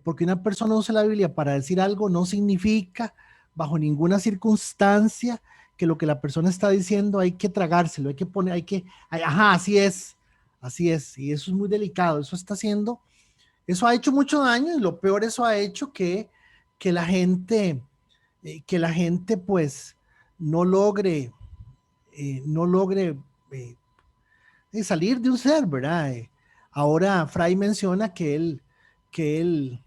Porque una persona usa la Biblia para decir algo no significa bajo ninguna circunstancia que lo que la persona está diciendo hay que tragárselo, hay que poner, ajá, así es, y eso es muy delicado, eso ha hecho mucho daño y lo peor, eso ha hecho que la gente, pues no logre, no logre salir de un ser, ¿verdad? Ahora Fray menciona que él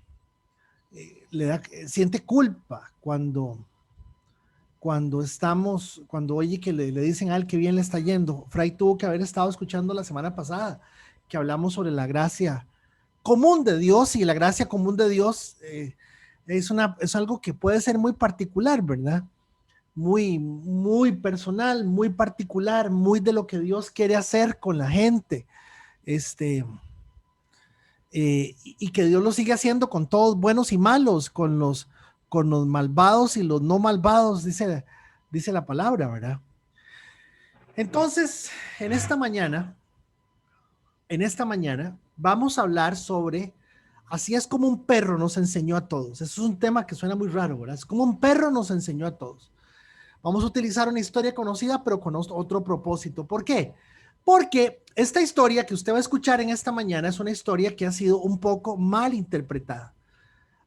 siente culpa cuando oye que le dicen a él que bien le está yendo. Fray tuvo que haber estado escuchando la semana pasada que hablamos sobre la gracia común de Dios, y la gracia común de Dios es algo que puede ser muy particular, ¿verdad? Muy, muy personal, muy particular, muy de lo que Dios quiere hacer con la gente. Y que Dios lo sigue haciendo con todos, buenos y malos, con los malvados y los no malvados, dice la palabra, ¿verdad? Entonces, en esta mañana vamos a hablar sobre, así es como un perro nos enseñó a todos. Eso es un tema que suena muy raro, ¿verdad? Es como un perro nos enseñó a todos. Vamos a utilizar una historia conocida, pero con otro propósito. ¿Por qué? Porque esta historia que usted va a escuchar en esta mañana es una historia que ha sido un poco mal interpretada.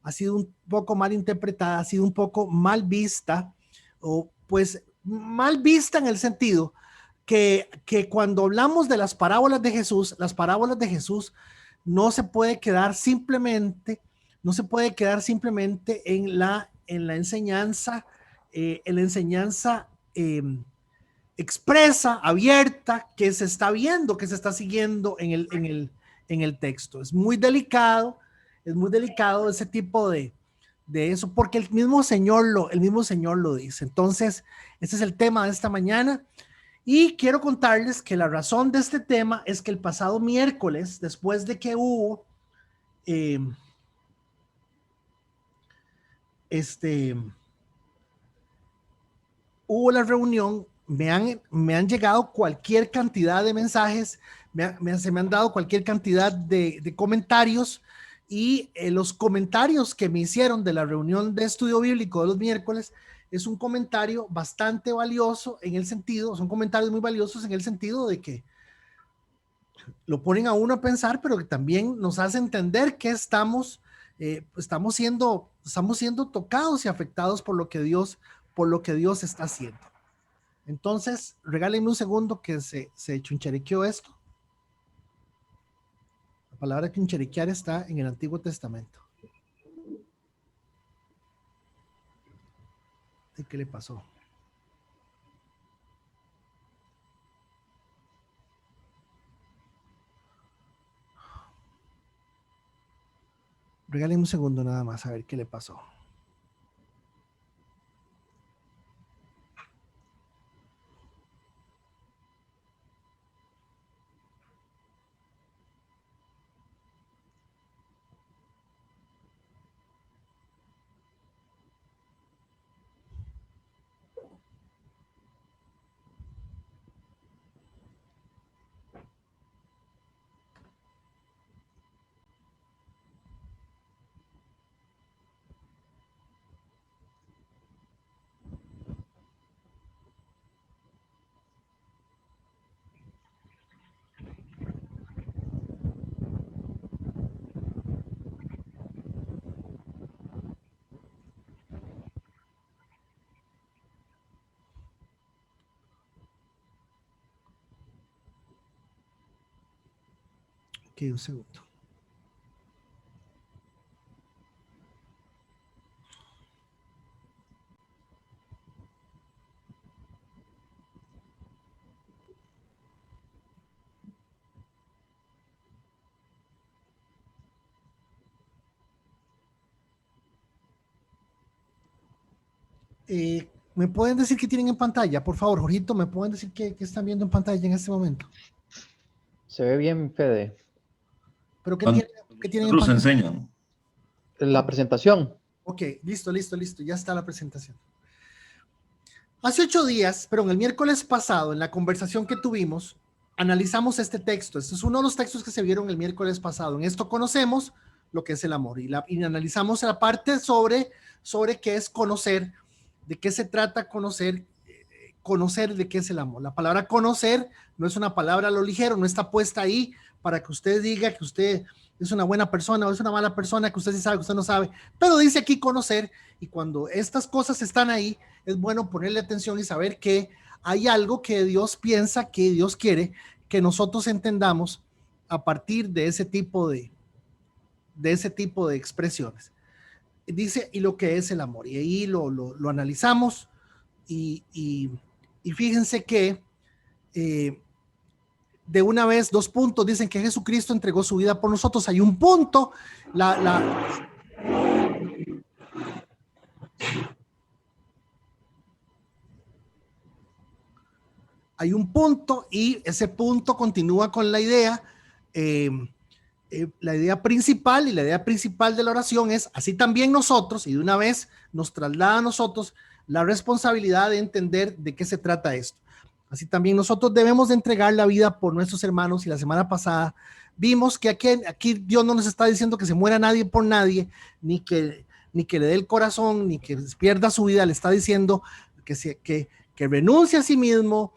Ha sido un poco mal interpretada, ha sido un poco mal vista, o pues mal vista en el sentido que cuando hablamos de las parábolas de Jesús no se puede quedar simplemente, en la enseñanza, eh, expresa, abierta, que se está viendo, que se está siguiendo en el texto. Es muy delicado ese tipo de eso, porque el mismo Señor lo dice. Entonces, ese es el tema de esta mañana. Y quiero contarles que la razón de este tema es que el pasado miércoles, después de que eh, este, hubo la reunión, me han llegado cualquier cantidad de mensajes, se me han dado cualquier cantidad de comentarios, y los comentarios que me hicieron de la reunión de estudio bíblico de los miércoles es un comentario bastante valioso son comentarios muy valiosos en el sentido de que lo ponen a uno a pensar, pero que también nos hace entender que estamos siendo tocados y afectados por lo que Dios está haciendo. Entonces, regálenme un segundo que se chuncherequeó esto. La palabra chuncherequear está en el Antiguo Testamento. ¿Qué le pasó? Regálenme un segundo nada más a ver qué le pasó. Ok, un segundo. ¿Me pueden decir qué tienen en pantalla? Por favor, Jorgito, ¿me pueden decir qué están viendo en pantalla en este momento? Se ve bien, Fede. ¿Pero qué tienen en Los pantalla? enseñan. La presentación. Ok, listo, ya está la presentación. Hace 8 días, pero el miércoles pasado, en la conversación que tuvimos, analizamos este texto. Este es uno de los textos que se vieron el miércoles pasado. En esto conocemos lo que es el amor. Y analizamos la parte sobre qué es conocer, de qué se trata conocer de qué es el amor. La palabra conocer no es una palabra a lo ligero, no está puesta ahí para que usted diga que usted es una buena persona o es una mala persona, que usted sí sabe, que usted no sabe, pero dice aquí conocer, y cuando estas cosas están ahí, es bueno ponerle atención y saber que hay algo que Dios piensa, que Dios quiere que nosotros entendamos a partir de ese tipo de expresiones. Dice, y lo que es el amor, y ahí lo analizamos, y fíjense que de una vez, 2 puntos, dicen que Jesucristo entregó su vida por nosotros. Hay un punto, hay un punto, y ese punto continúa con la idea principal, y la idea principal de la oración es, así también nosotros, y de una vez nos traslada a nosotros la responsabilidad de entender de qué se trata esto. Así también nosotros debemos de entregar la vida por nuestros hermanos, y la semana pasada vimos que aquí Dios no nos está diciendo que se muera nadie por nadie, ni que le dé el corazón, ni que pierda su vida. Le está diciendo que renuncie a sí mismo,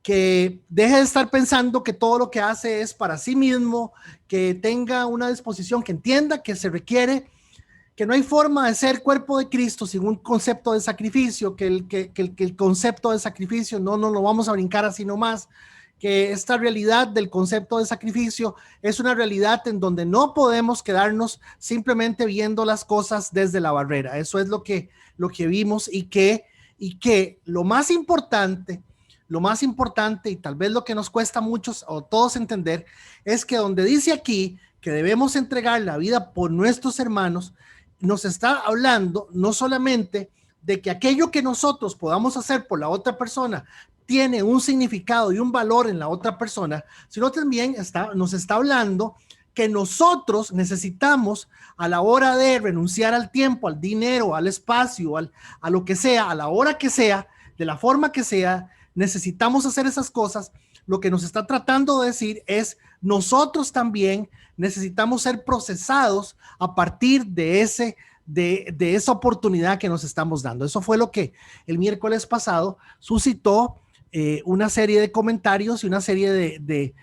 que deje de estar pensando que todo lo que hace es para sí mismo, que tenga una disposición, que entienda que se requiere, que no hay forma de ser cuerpo de Cristo sin un concepto de sacrificio, que el concepto de sacrificio no lo vamos a brincar así nomás, que esta realidad del concepto de sacrificio es una realidad en donde no podemos quedarnos simplemente viendo las cosas desde la barrera. Eso es lo que vimos, y que lo más importante, y tal vez lo que nos cuesta a muchos o todos entender, es que donde dice aquí que debemos entregar la vida por nuestros hermanos, nos está hablando no solamente de que aquello que nosotros podamos hacer por la otra persona tiene un significado y un valor en la otra persona, sino también nos está hablando que nosotros necesitamos, a la hora de renunciar al tiempo, al dinero, al espacio, a lo que sea, a la hora que sea, de la forma que sea, necesitamos hacer esas cosas. Lo que nos está tratando de decir es, nosotros también necesitamos ser procesados a partir de esa oportunidad que nos estamos dando. Eso fue lo que el miércoles pasado suscitó una serie de comentarios y una serie de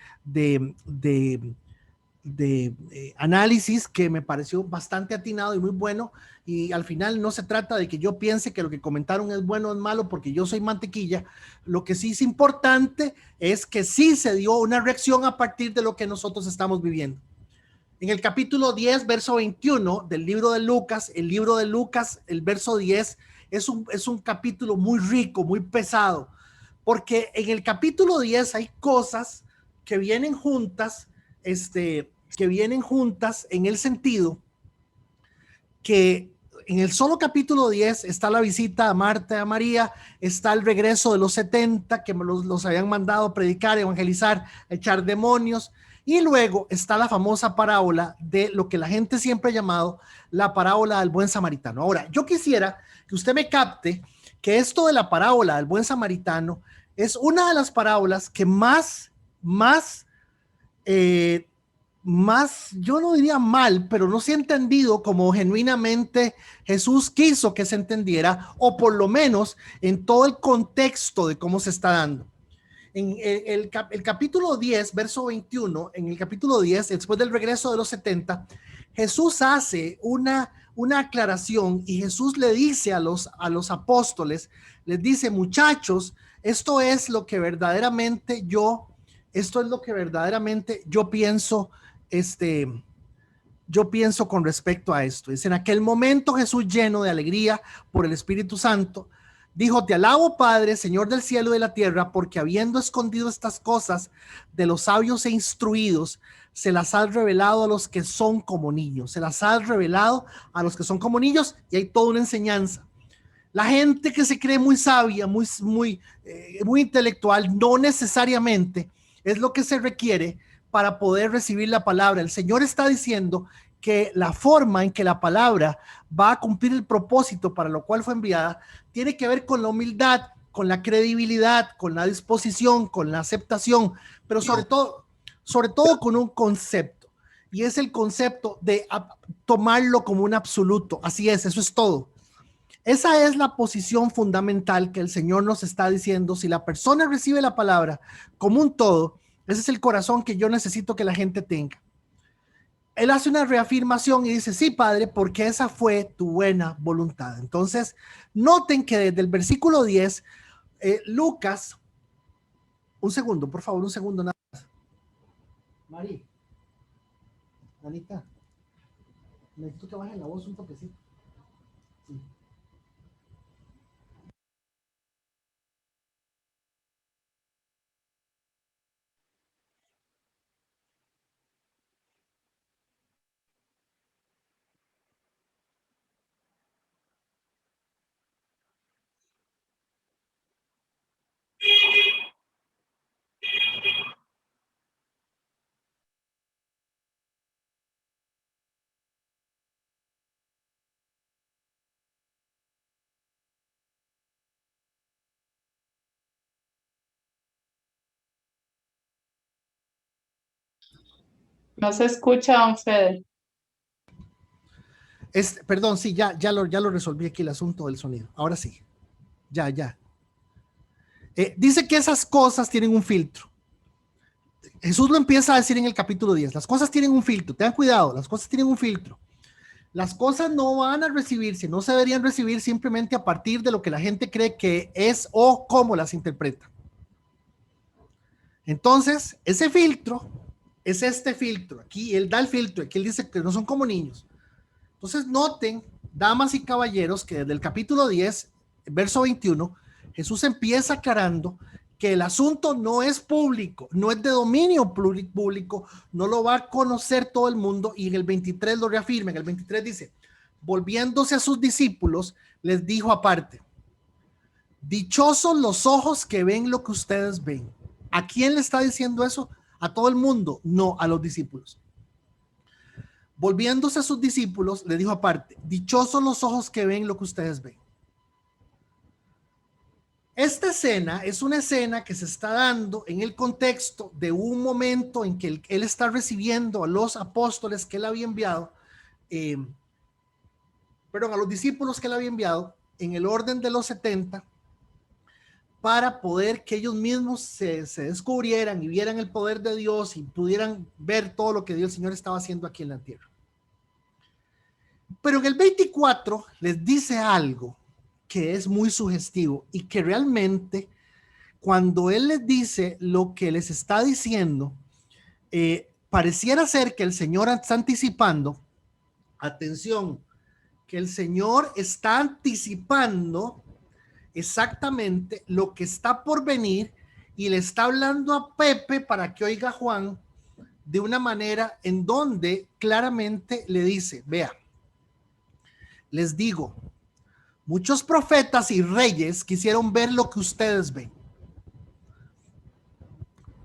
análisis que me pareció bastante atinado y muy bueno. Y al final no se trata de que yo piense que lo que comentaron es bueno o es malo porque yo soy mantequilla. Lo que sí es importante es que sí se dio una reacción a partir de lo que nosotros estamos viviendo. En el capítulo 10, verso 21 del libro de Lucas, el verso 10 es un capítulo muy rico, muy pesado, porque en el capítulo 10 hay cosas que vienen juntas, en el sentido que en el solo capítulo 10 está la visita a Marta y a María, está el regreso de los 70 que los habían mandado a predicar, evangelizar, a echar demonios, y luego está la famosa parábola de lo que la gente siempre ha llamado la parábola del buen samaritano. Ahora, yo quisiera que usted me capte que esto de la parábola del buen samaritano es una de las parábolas que más, yo no diría mal, pero no se ha entendido como genuinamente Jesús quiso que se entendiera, o por lo menos en todo el contexto de cómo se está dando. En el capítulo 10, verso 21, en el capítulo 10, después del regreso de los 70, Jesús hace una aclaración, y Jesús le dice a los apóstoles, les dice: muchachos, esto es lo que verdaderamente yo pienso, yo pienso con respecto a esto. Es: en aquel momento Jesús, lleno de alegría por el Espíritu Santo, dijo: te alabo, Padre, Señor del cielo y de la tierra, porque habiendo escondido estas cosas de los sabios e instruidos, se las has revelado a los que son como niños. Se las has revelado a los que son como niños, y hay toda una enseñanza. La gente que se cree muy sabia, muy intelectual, no necesariamente es lo que se requiere para poder recibir la palabra. El Señor está diciendo que la forma en que la palabra va a cumplir el propósito para lo cual fue enviada tiene que ver con la humildad, con la credibilidad, con la disposición, con la aceptación, pero sobre todo con un concepto. y es el concepto de tomarlo como un absoluto. Así es, eso es todo. Esa es la posición fundamental que el Señor nos está diciendo. Si la persona recibe la palabra como un todo, ese es el corazón que yo necesito que la gente tenga. Él hace una reafirmación y dice, sí, Padre, porque esa fue tu buena voluntad. Entonces, noten que desde el versículo 10, Lucas, un segundo, por favor, un segundo nada más. Mari, Anita, necesito que bajen la voz un toquecito. Sí. No se escucha, don Fede. Perdón, sí, ya lo resolví aquí el asunto del sonido. Ahora sí, ya. Dice que esas cosas tienen un filtro. Jesús lo empieza a decir en el capítulo 10. Las cosas tienen un filtro, tengan cuidado, las cosas tienen un filtro. Las cosas no van a recibirse, no se deberían recibir simplemente a partir de lo que la gente cree que es o cómo las interpreta. Entonces, ese filtro es este filtro. Aquí él da el filtro, aquí él dice que no son como niños. Entonces, noten, damas y caballeros, que desde el capítulo 10, verso 21, Jesús empieza aclarando que el asunto no es público, no es de dominio público, no lo va a conocer todo el mundo, y en el 23 lo reafirma. En el 23 dice, volviéndose a sus discípulos, les dijo aparte, dichosos los ojos que ven lo que ustedes ven. ¿A quién le está diciendo eso? ¿A todo el mundo? No, a los discípulos. Volviéndose a sus discípulos, le dijo aparte, dichosos los ojos que ven lo que ustedes ven. Esta escena es una escena que se está dando en el contexto de un momento en que él está recibiendo a los apóstoles que él había enviado, a los discípulos que él había enviado en el orden de los 70, para poder que ellos mismos se descubrieran y vieran el poder de Dios y pudieran ver todo lo que Dios, el Señor, estaba haciendo aquí en la tierra. Pero en el 24 les dice algo que es muy sugestivo y que realmente cuando él les dice lo que les está diciendo, pareciera ser que el Señor está anticipando, atención, que el Señor está anticipando exactamente lo que está por venir y le está hablando a Pepe para que oiga a Juan de una manera en donde claramente le dice, vea, les digo, muchos profetas y reyes quisieron ver lo que ustedes ven,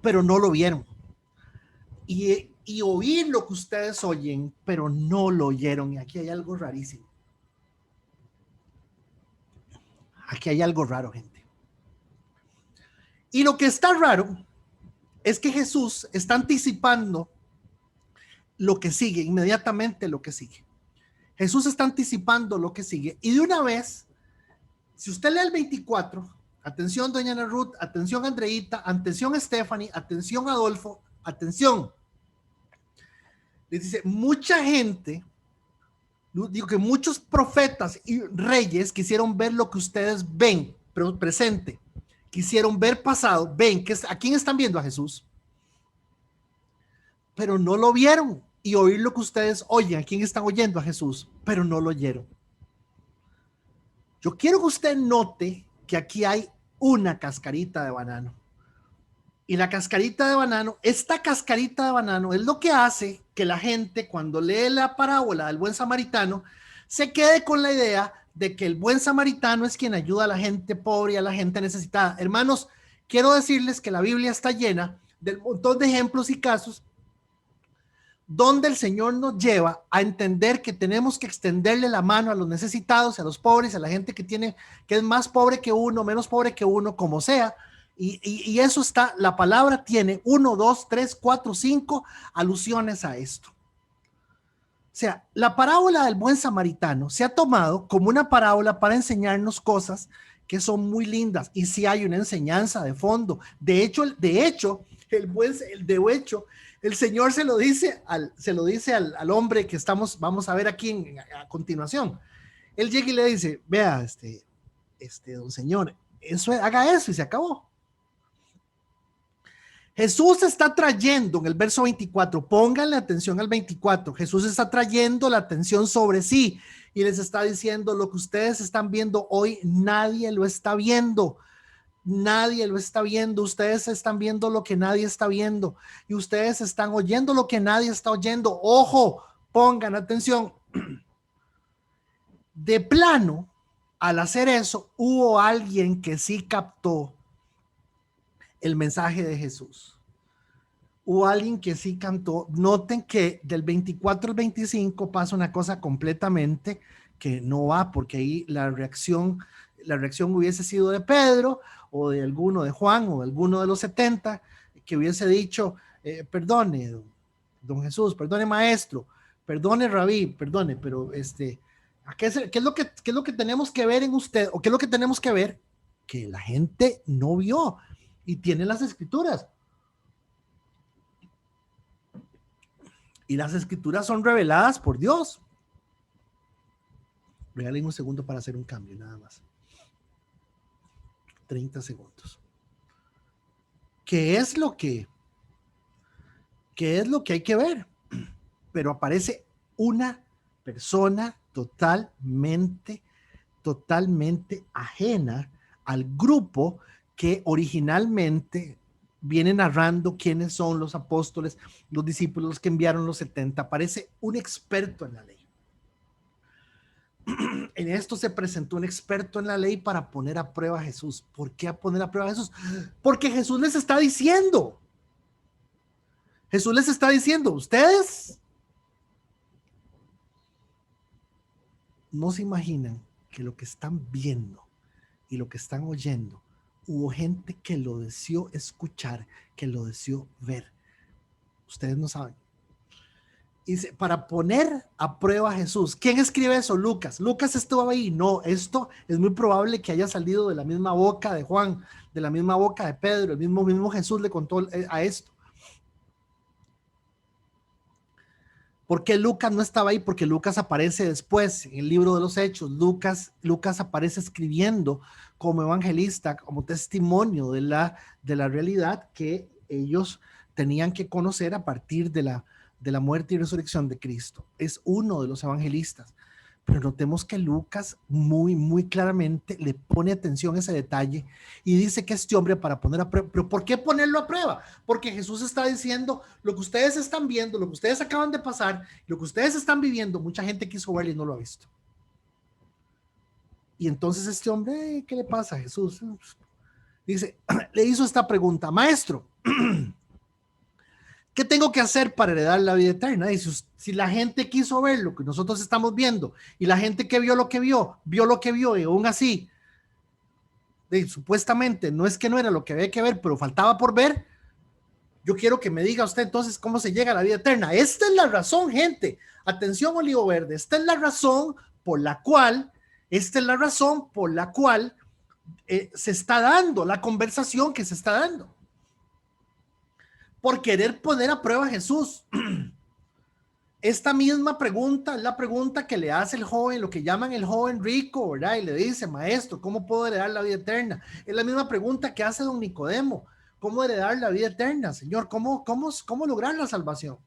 pero no lo vieron. Y oír lo que ustedes oyen, pero no lo oyeron. Y aquí hay algo rarísimo. Aquí hay algo raro, gente. Y lo que está raro es que Jesús está anticipando lo que sigue, inmediatamente lo que sigue. Jesús está anticipando lo que sigue. Y de una vez, si usted lee el 24, atención doña Ana Ruth, atención Andreita, atención Stephanie, atención Adolfo, atención. Les dice, mucha gente, digo que muchos profetas y reyes quisieron ver lo que ustedes ven, pero presente, quisieron ver pasado, ven, ¿a quién están viendo? A Jesús. Pero no lo vieron. Y oír lo que ustedes oyen, ¿a quién están oyendo? A Jesús, pero no lo oyeron. Yo quiero que usted note que aquí hay una cascarita de banano. Y la cascarita de banano, esta cascarita de banano es lo que hace que la gente, cuando lee la parábola del buen samaritano, se quede con la idea de que el buen samaritano es quien ayuda a la gente pobre y a la gente necesitada. Hermanos, quiero decirles que la Biblia está llena del montón de ejemplos y casos donde el Señor nos lleva a entender que tenemos que extenderle la mano a los necesitados, a los pobres, a la gente que es más pobre que uno, menos pobre que uno, como sea. Y eso está, la palabra tiene 1, 2, 3, 4, 5 alusiones a esto. sea, la parábola del buen samaritano se ha tomado como una parábola para enseñarnos cosas que son muy lindas, y sí hay una enseñanza de fondo. De hecho, el Señor se lo dice al hombre que vamos a ver aquí a continuación. Él llega y le dice, vea, don señor, haga eso y se acabó. Jesús está trayendo en el verso 24, pónganle atención al 24, Jesús está trayendo la atención sobre sí y les está diciendo: lo que ustedes están viendo hoy, nadie lo está viendo. Nadie lo está viendo. Ustedes están viendo lo que nadie está viendo y ustedes están oyendo lo que nadie está oyendo. Ojo, pongan atención. De plano, al hacer eso, hubo alguien que sí captó el mensaje de Jesús. Hubo alguien que sí cantó. Noten que del 24 al 25 pasa una cosa completamente que no va, porque ahí la reacción hubiese sido de Pedro o de alguno de Juan o de alguno de los 70 que hubiese dicho, perdone, don Jesús, perdone maestro, perdone rabí, perdone, pero ¿qué es lo que tenemos que ver en usted? ¿O qué es lo que tenemos que ver? Que la gente no vio y tiene las escrituras. Y las escrituras son reveladas por Dios. Regalen un segundo para hacer un cambio, nada más. 30 segundos. ¿Qué es lo que hay que ver? Pero aparece una persona totalmente ajena al grupo que originalmente viene narrando quiénes son los apóstoles, los discípulos que enviaron los 70. Parece un experto en la ley. En esto se presentó un experto en la ley para poner a prueba a Jesús. ¿Por qué a poner a prueba a Jesús? Porque Jesús les está diciendo, ustedes no se imaginan que lo que están viendo y lo que están oyendo, hubo gente que lo deseó escuchar, que lo deseó ver. Ustedes no saben. Dice, para poner a prueba a Jesús. ¿Quién escribe eso? Lucas. Lucas estuvo ahí. No, esto es muy probable que haya salido de la misma boca de Juan, de la misma boca de Pedro. El mismo Jesús le contó a esto. ¿Por qué Lucas no estaba ahí? Porque Lucas aparece después en el libro de los Hechos. Lucas aparece escribiendo como evangelista, como testimonio de la realidad que ellos tenían que conocer a partir de la muerte y resurrección de Cristo. Es uno de los evangelistas. Pero notemos que Lucas muy claramente le pone atención a ese detalle y dice que este hombre para poner a prueba. ¿Pero por qué ponerlo a prueba? Porque Jesús está diciendo, lo que ustedes están viendo, lo que ustedes acaban de pasar, lo que ustedes están viviendo, mucha gente quiso verlo y no lo ha visto. Y entonces este hombre, ¿qué le pasa a Jesús? Dice, le hizo esta pregunta: maestro, ¿qué tengo que hacer para heredar la vida eterna? Y si la gente quiso ver lo que nosotros estamos viendo y la gente que vio lo que vio lo que vio, y aún así, supuestamente no es que no era lo que había que ver, pero faltaba por ver, yo quiero que me diga usted entonces cómo se llega a la vida eterna. Esta es la razón, gente. Atención, Olivo Verde. Esta es la razón por la cual se está dando la conversación que se está dando. Por querer poner a prueba a Jesús. Esta misma pregunta es la pregunta que le hace el joven, lo que llaman el joven rico, ¿verdad? Y le dice: maestro, ¿cómo puedo heredar la vida eterna? Es la misma pregunta que hace don Nicodemo: ¿cómo heredar la vida eterna, Señor? ¿Cómo lograr la salvación?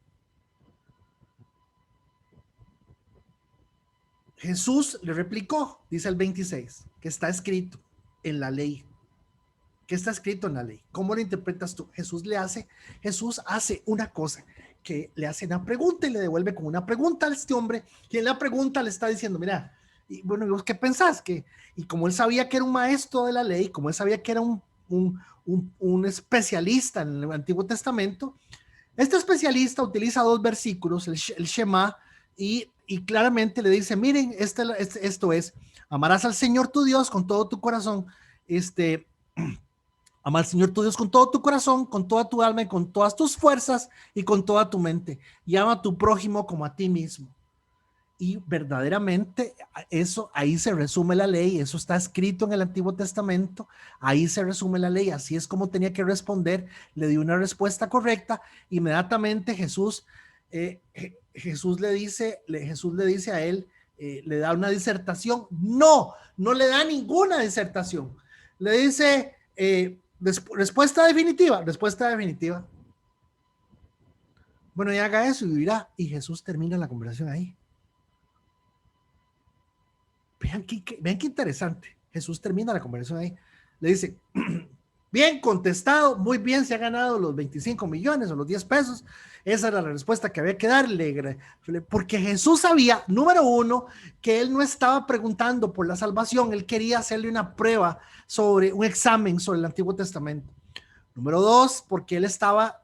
Jesús le replicó, dice el 26, que está escrito en la ley. ¿Qué está escrito en la ley? ¿Cómo lo interpretas tú? Jesús hace una cosa, que le hace una pregunta y le devuelve con una pregunta a este hombre, y en la pregunta le está diciendo: mira, y bueno, ¿vos qué pensás? Y como él sabía que era un maestro de la ley, como él sabía que era un especialista en el Antiguo Testamento, este especialista utiliza dos versículos, el Shema, y claramente le dice: miren, esto es, amarás al Señor tu Dios con todo tu corazón, ama al Señor tu Dios con todo tu corazón, con toda tu alma y con todas tus fuerzas y con toda tu mente. Y ama a tu prójimo como a ti mismo. Y verdaderamente eso, ahí se resume la ley, eso está escrito en el Antiguo Testamento, ahí se resume la ley, así es como tenía que responder, le dio una respuesta correcta, inmediatamente Jesús le dice a él, le da una disertación, no le da ninguna disertación, le dice, respuesta definitiva, bueno, y haga eso y vivirá, y Jesús termina la conversación ahí. Vean qué interesante. Jesús termina la conversación ahí. Le dice, bien contestado, muy bien, se ha ganado los 25 millones o los 10 pesos. Esa era la respuesta que había que darle. Porque Jesús sabía, número uno, que él no estaba preguntando por la salvación, él quería hacerle una prueba un examen sobre el Antiguo Testamento. Número dos, porque él estaba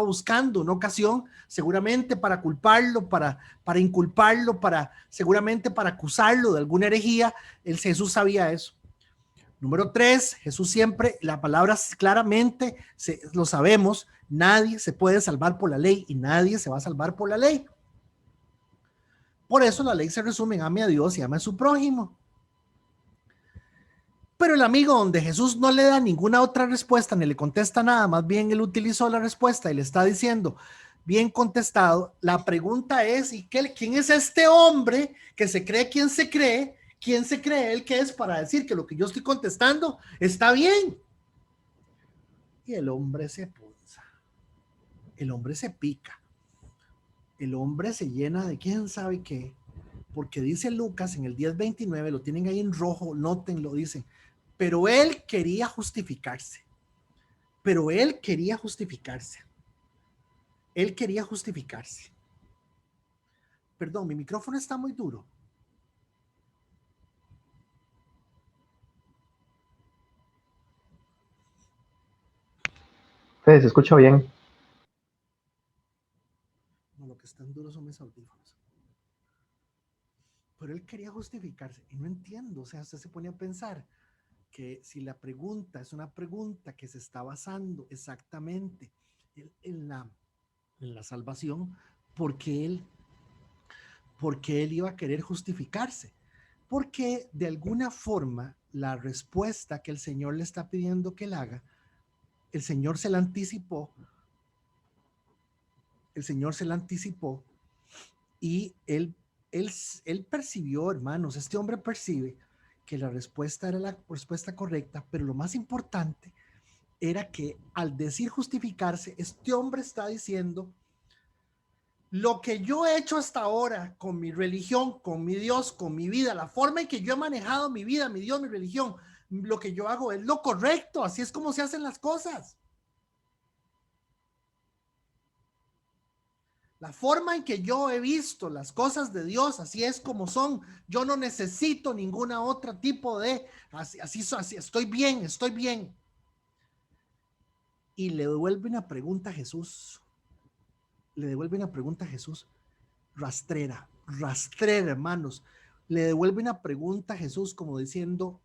buscando una ocasión seguramente para culparlo, para inculparlo, seguramente para acusarlo de alguna herejía. Jesús sabía eso. Número tres, Jesús siempre, la palabra claramente, lo sabemos, nadie se puede salvar por la ley y nadie se va a salvar por la ley. Por eso la ley se resume en ame a Dios y ame a su prójimo. Pero el amigo, donde Jesús no le da ninguna otra respuesta ni le contesta nada, más bien él utilizó la respuesta y le está diciendo, bien contestado, la pregunta es, ¿y quién es este hombre que se cree quién se cree? ¿Quién se cree él que es para decir que lo que yo estoy contestando está bien? Y el hombre se punza, el hombre se pica, el hombre se llena de quién sabe qué, porque dice Lucas en el 10:29, lo tienen ahí en rojo, nótenlo, dice, pero él quería justificarse. Él quería justificarse. Perdón, mi micrófono está muy duro. Fede, se escucha bien. No, lo que están duros son mis audífonos. Pero él quería justificarse. Y no entiendo, o sea, usted se pone a pensar que si la pregunta es una pregunta que se está basando exactamente en la salvación, ¿por qué él iba a querer justificarse? Porque de alguna forma la respuesta que el Señor le está pidiendo que él haga, el Señor se la anticipó y él percibió, hermanos, este hombre percibe que la respuesta era la respuesta correcta, pero lo más importante era que al decir justificarse, este hombre está diciendo, lo que yo he hecho hasta ahora con mi religión, con mi Dios, con mi vida, la forma en que yo he manejado mi vida, mi Dios, mi religión, lo que yo hago es lo correcto, así es como se hacen las cosas. La forma en que yo he visto las cosas de Dios, así es como son. Yo no necesito ninguna otra tipo de, así, estoy bien. Y le devuelve una pregunta a Jesús. Rastrera, hermanos. Le devuelve una pregunta a Jesús como diciendo,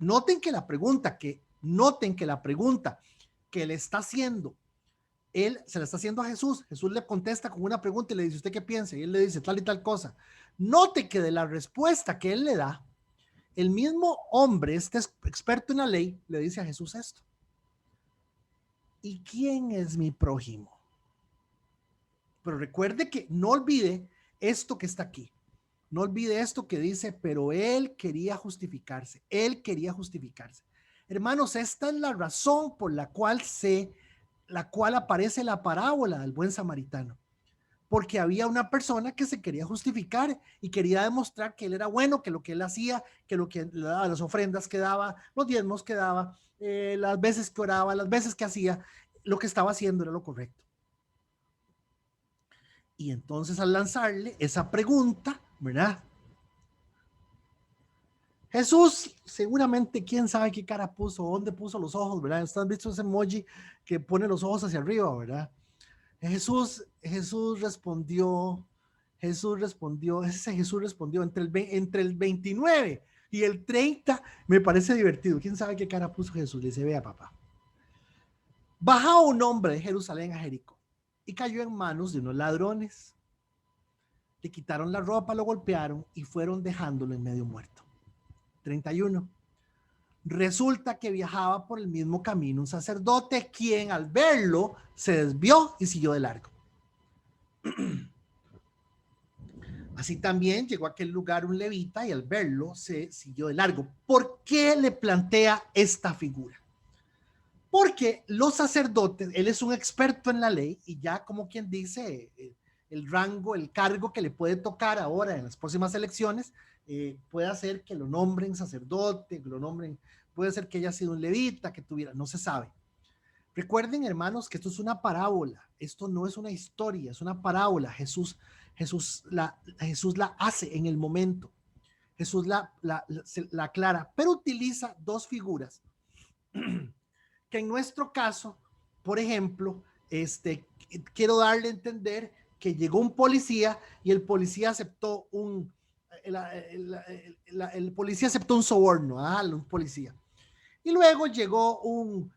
noten que la pregunta que le está haciendo, él se la está haciendo a Jesús. Jesús le contesta con una pregunta y le dice, ¿usted qué piensa? Y él le dice tal y tal cosa. Note que de la respuesta que él le da, el mismo hombre, este experto en la ley, le dice a Jesús esto. ¿Y quién es mi prójimo? Pero recuerde que no olvide esto que está aquí. No olvide esto que dice, pero él quería justificarse. Hermanos, esta es la razón por la cual aparece la parábola del buen samaritano. Porque había una persona que se quería justificar y quería demostrar que él era bueno, que lo que él hacía, que lo que le daba, las ofrendas que daba, los diezmos que daba, las veces que oraba, las veces que hacía, lo que estaba haciendo era lo correcto. Y entonces al lanzarle esa pregunta, ¿verdad? Jesús, seguramente, quién sabe qué cara puso, dónde puso los ojos, ¿verdad? ¿Estás visto ese emoji que pone los ojos hacia arriba, ¿verdad? Jesús respondió entre el 29 y el 30, me parece divertido. ¿Quién sabe qué cara puso Jesús? Le dice, vea, papá. Bajaba un hombre de Jerusalén a Jericó y cayó en manos de unos ladrones. le quitaron la ropa, lo golpearon y fueron dejándolo en medio muerto. 31. Resulta que viajaba por el mismo camino un sacerdote, quien al verlo se desvió y siguió de largo. Así también llegó a aquel lugar un levita y al verlo se siguió de largo. ¿Por qué le plantea esta figura? Porque los sacerdotes, él es un experto en la ley y ya como quien dice, el rango, el cargo que le puede tocar ahora en las próximas elecciones, puede hacer que lo nombren sacerdote, que lo nombren, puede ser que haya sido un levita, que tuviera, no se sabe. Recuerden, hermanos, que esto es una parábola, esto no es una historia, es una parábola. Jesús la hace en el momento, Jesús la aclara, pero utiliza dos figuras que en nuestro caso, por ejemplo, quiero darle a entender que llegó un policía y el policía aceptó el policía aceptó un soborno, un policía. Y luego llegó un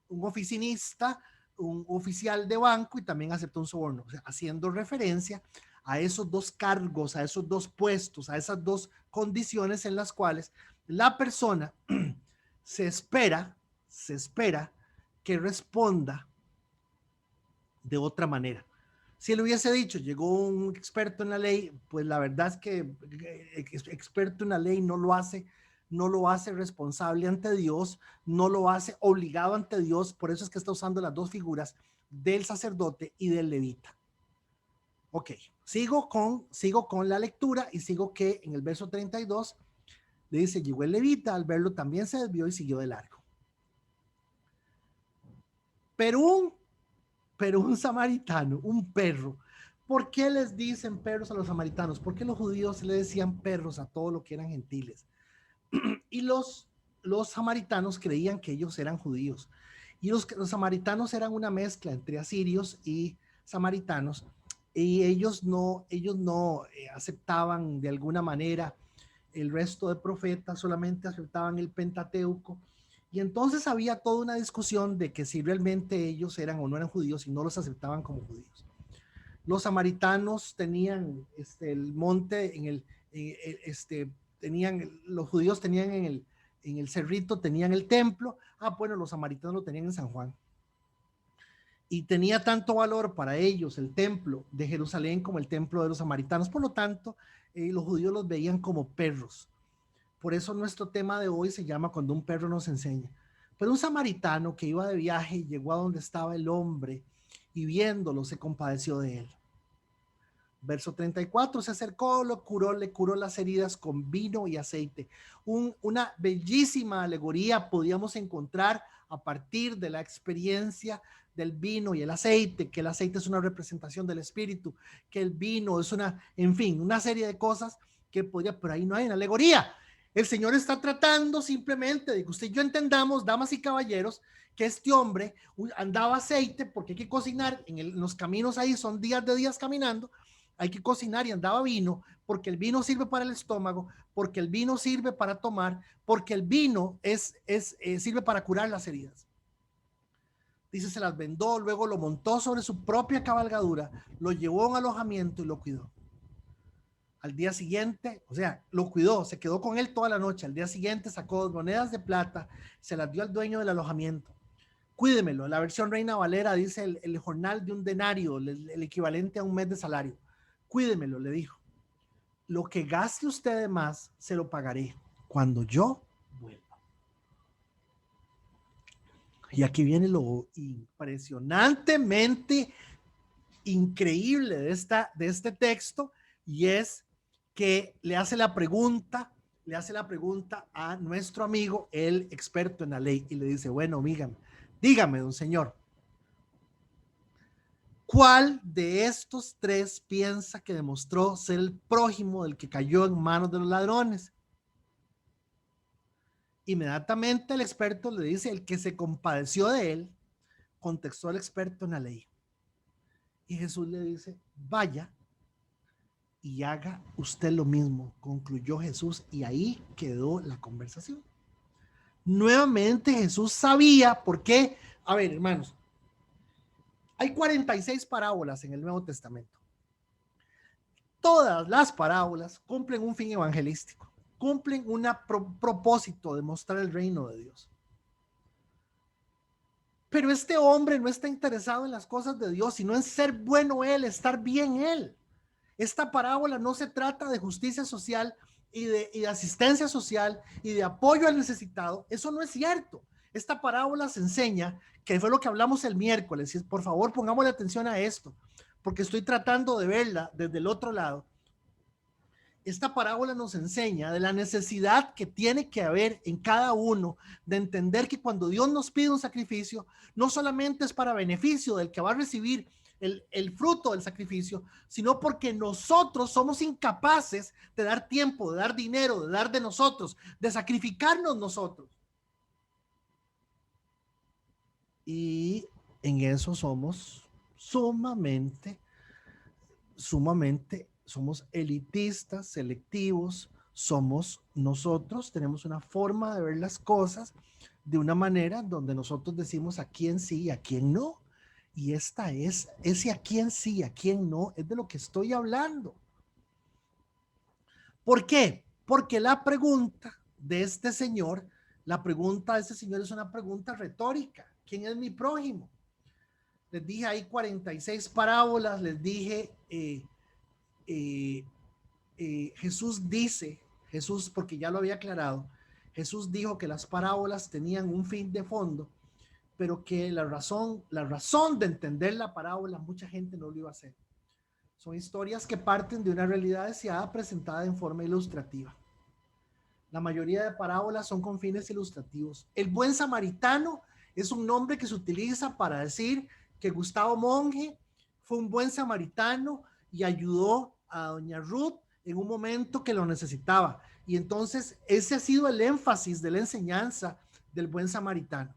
oficinista, un oficial de banco y también aceptó un soborno, o sea, haciendo referencia a esos dos cargos, a esos dos puestos, a esas dos condiciones en las cuales la persona se espera que responda de otra manera. Si él hubiese dicho, llegó un experto en la ley, pues la verdad es que experto en la ley no lo hace responsable ante Dios, no lo hace obligado ante Dios, por eso es que está usando las dos figuras del sacerdote y del levita. Ok, sigo con la lectura y sigo que en el verso 32 le dice, llegó el levita, al verlo también se desvió y siguió de largo. Pero un samaritano, un perro. ¿Por qué les dicen perros a los samaritanos? ¿Por qué los judíos le decían perros a todo lo que eran gentiles? Y los samaritanos creían que ellos eran judíos. Y los samaritanos eran una mezcla entre asirios y samaritanos. Y ellos no aceptaban de alguna manera el resto de profetas, solamente aceptaban el Pentateuco. Y entonces había toda una discusión de que si realmente ellos eran o no eran judíos y no los aceptaban como judíos. Los samaritanos tenían el monte los judíos tenían en el cerrito, tenían el templo. Bueno, los samaritanos lo tenían en San Juan. Y tenía tanto valor para ellos el templo de Jerusalén como el templo de los samaritanos. Por lo tanto, los judíos los veían como perros. Por eso nuestro tema de hoy se llama Cuando un perro nos enseña. Pero un samaritano que iba de viaje llegó a donde estaba el hombre y viéndolo se compadeció de él. Verso 34, se acercó, le curó las heridas con vino y aceite. Una bellísima alegoría podíamos encontrar a partir de la experiencia del vino y el aceite, que el aceite es una representación del espíritu, que el vino es una serie de cosas que pero ahí no hay una alegoría. El Señor está tratando simplemente de que usted y yo entendamos, damas y caballeros, que este hombre andaba aceite porque hay que cocinar en los caminos ahí, son días de días caminando, hay que cocinar y andaba vino porque el vino sirve para el estómago, porque el vino sirve para tomar, porque el vino sirve para curar las heridas. Dice, se las vendó, luego lo montó sobre su propia cabalgadura, lo llevó a un alojamiento y lo cuidó. Al día siguiente, o sea, lo cuidó, se quedó con él toda la noche. Al día siguiente sacó 2 monedas de plata, se las dio al dueño del alojamiento. Cuídemelo. La versión Reina Valera dice el jornal de un denario, el equivalente a un mes de salario. Cuídemelo, le dijo. Lo que gaste usted de más, se lo pagaré cuando yo vuelva. Y aquí viene lo impresionantemente increíble de este texto, y es que le hace la pregunta a nuestro amigo, el experto en la ley, y le dice, bueno, dígame, don señor, ¿cuál de estos 3 piensa que demostró ser el prójimo del que cayó en manos de los ladrones? Inmediatamente el experto le dice, el que se compadeció de él, contestó el experto en la ley. Y Jesús le dice, vaya y haga usted lo mismo, concluyó Jesús, y ahí quedó la conversación. Nuevamente Jesús sabía por qué. A ver, hermanos, Hay 46 parábolas en el Nuevo Testamento. Todas las parábolas cumplen un fin evangelístico, cumplen un propósito de mostrar el reino de Dios. Pero este hombre no está interesado en las cosas de Dios, sino en ser bueno él, estar bien él. Esta parábola no se trata de justicia social y de asistencia social y de apoyo al necesitado. Eso no es cierto. Esta parábola se enseña, que fue lo que hablamos el miércoles, y por favor pongámosle atención a esto, porque estoy tratando de verla desde el otro lado. Esta parábola nos enseña de la necesidad que tiene que haber en cada uno de entender que cuando Dios nos pide un sacrificio, no solamente es para beneficio del que va a recibir el fruto del sacrificio, sino porque nosotros somos incapaces de dar tiempo, de dar dinero, de dar de nosotros, de sacrificarnos nosotros. Y en eso somos sumamente somos elitistas, selectivos, nosotros tenemos una forma de ver las cosas de una manera donde nosotros decimos a quién sí y a quién no. Y ese a quién sí, a quién no, es de lo que estoy hablando. ¿Por qué? Porque la pregunta de este señor es una pregunta retórica. ¿Quién es mi prójimo? Les dije, hay 46 parábolas, les dije, Jesús, porque ya lo había aclarado, Jesús dijo que las parábolas tenían un fin de fondo, pero que la razón de entender la parábola, mucha gente no lo iba a hacer. Son historias que parten de una realidad deseada presentada en forma ilustrativa. La mayoría de parábolas son con fines ilustrativos. El buen samaritano es un nombre que se utiliza para decir que Gustavo Monge fue un buen samaritano y ayudó a doña Ruth en un momento que lo necesitaba. Y entonces ese ha sido el énfasis de la enseñanza del buen samaritano.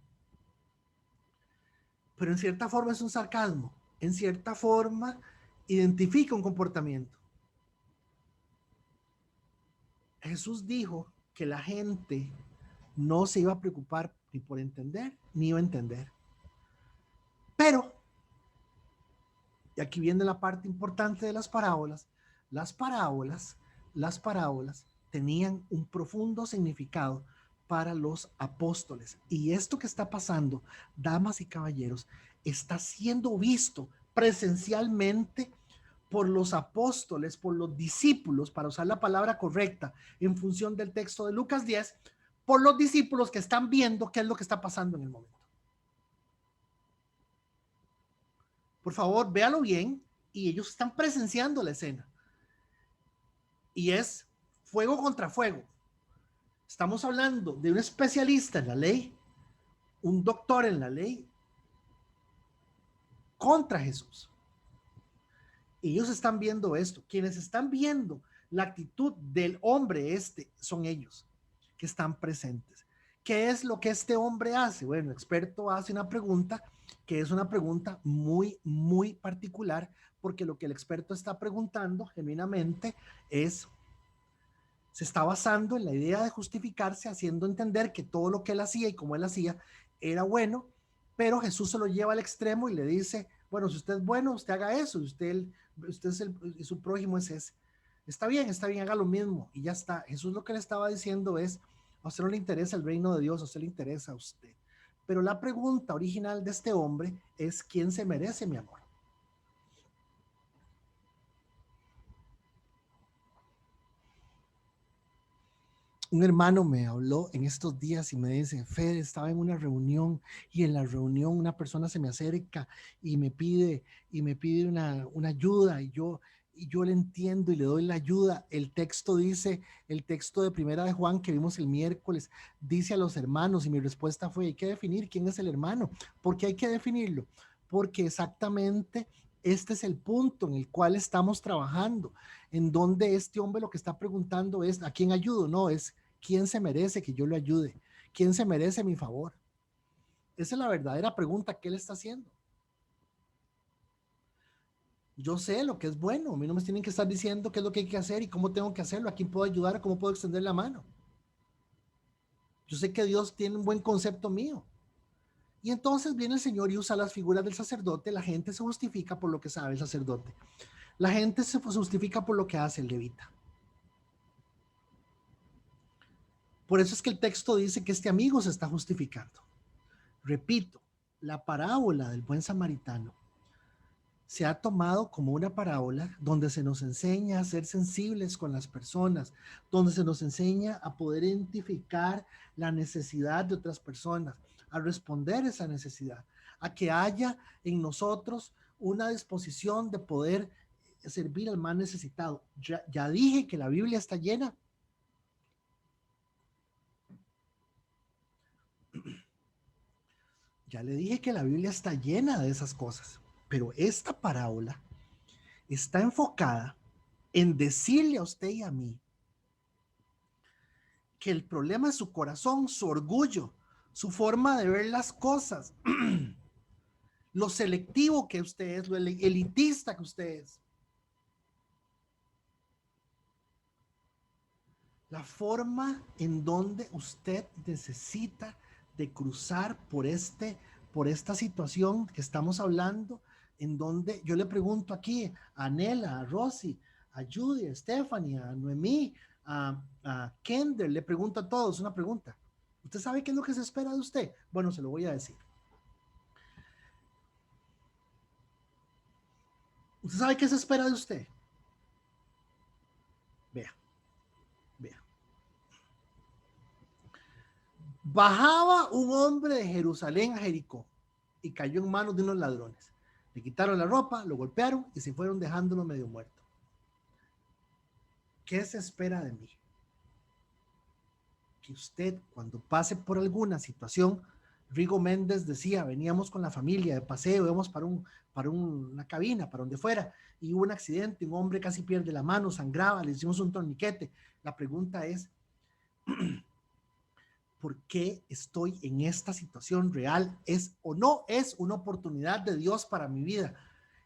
Pero en cierta forma es un sarcasmo, en cierta forma identifica un comportamiento. Jesús dijo que la gente no se iba a preocupar ni por entender, ni iba a entender. Pero, y aquí viene la parte importante de las parábolas tenían un profundo significado para los apóstoles. Y esto que está pasando, damas y caballeros, está siendo visto presencialmente por los apóstoles, por los discípulos, para usar la palabra correcta en función del texto de Lucas 10, por los discípulos que están viendo qué es lo que está pasando en el momento. Por favor, véalo bien, y ellos están presenciando la escena. Y es fuego contra fuego. Estamos hablando de un especialista en la ley, un doctor en la ley, contra Jesús. Ellos están viendo esto. Quienes están viendo la actitud del hombre son ellos que están presentes. ¿Qué es lo que este hombre hace? Bueno, el experto hace una pregunta que es una pregunta muy, muy particular, porque lo que el experto está preguntando genuinamente se está basando en la idea de justificarse, haciendo entender que todo lo que él hacía y como él hacía era bueno, pero Jesús se lo lleva al extremo y le dice, bueno, si usted es bueno, usted haga eso, usted es su prójimo es ese. Está bien, haga lo mismo y ya está. Jesús lo que le estaba diciendo es, a usted no le interesa el reino de Dios, a usted le interesa a usted. Pero la pregunta original de este hombre es, ¿quién se merece mi amor? Un hermano me habló en estos días y me dice, Fede, estaba en una reunión y en la reunión una persona se me acerca y me pide una ayuda y yo le entiendo y le doy la ayuda. El texto de Primera de Juan que vimos el miércoles, dice a los hermanos, y mi respuesta fue, hay que definir quién es el hermano. ¿Por qué hay que definirlo? Porque exactamente este es el punto en el cual estamos trabajando, en donde este hombre lo que está preguntando es, ¿a quién ayudo? No, es ¿quién se merece que yo lo ayude? ¿Quién se merece mi favor? Esa es la verdadera pregunta que él está haciendo. Yo sé lo que es bueno, a mí no me tienen que estar diciendo qué es lo que hay que hacer y cómo tengo que hacerlo, a quién puedo ayudar, cómo puedo extender la mano. Yo sé que Dios tiene un buen concepto mío Y entonces viene el Señor y usa las figuras del sacerdote. La gente se justifica por lo que sabe el sacerdote. La gente se justifica por lo que hace el levita. Por eso es que el texto dice que este amigo se está justificando. Repito, la parábola del buen samaritano se ha tomado como una parábola donde se nos enseña a ser sensibles con las personas, donde se nos enseña a poder identificar la necesidad de otras personas, a responder esa necesidad, a que haya en nosotros una disposición de poder servir al más necesitado. Ya dije que la Biblia está llena. Ya le dije que la Biblia está llena de esas cosas, pero esta parábola está enfocada en decirle a usted y a mí que el problema es su corazón, su orgullo, su forma de ver las cosas, lo selectivo que usted es, lo elitista que usted es. La forma en donde usted necesita de cruzar por esta situación que estamos hablando, en donde yo le pregunto aquí a Nela, a Rosy, a Judy, a Stephanie, a Noemí, a Kender, le pregunto a todos una pregunta. ¿Usted sabe qué es lo que se espera de usted? Bueno, se lo voy a decir. ¿Usted sabe qué se espera de usted? Vea. Bajaba un hombre de Jerusalén a Jericó y cayó en manos de unos ladrones. Le quitaron la ropa, lo golpearon y se fueron dejándolo medio muerto. ¿Qué se espera de mí? Que usted, cuando pase por alguna situación, Rigo Méndez decía, veníamos con la familia de paseo, íbamos para una cabina, para donde fuera, y hubo un accidente, un hombre casi pierde la mano, sangraba, le hicimos un torniquete. La pregunta es, ¿por qué estoy en esta situación real? ¿Es o no es una oportunidad de Dios para mi vida?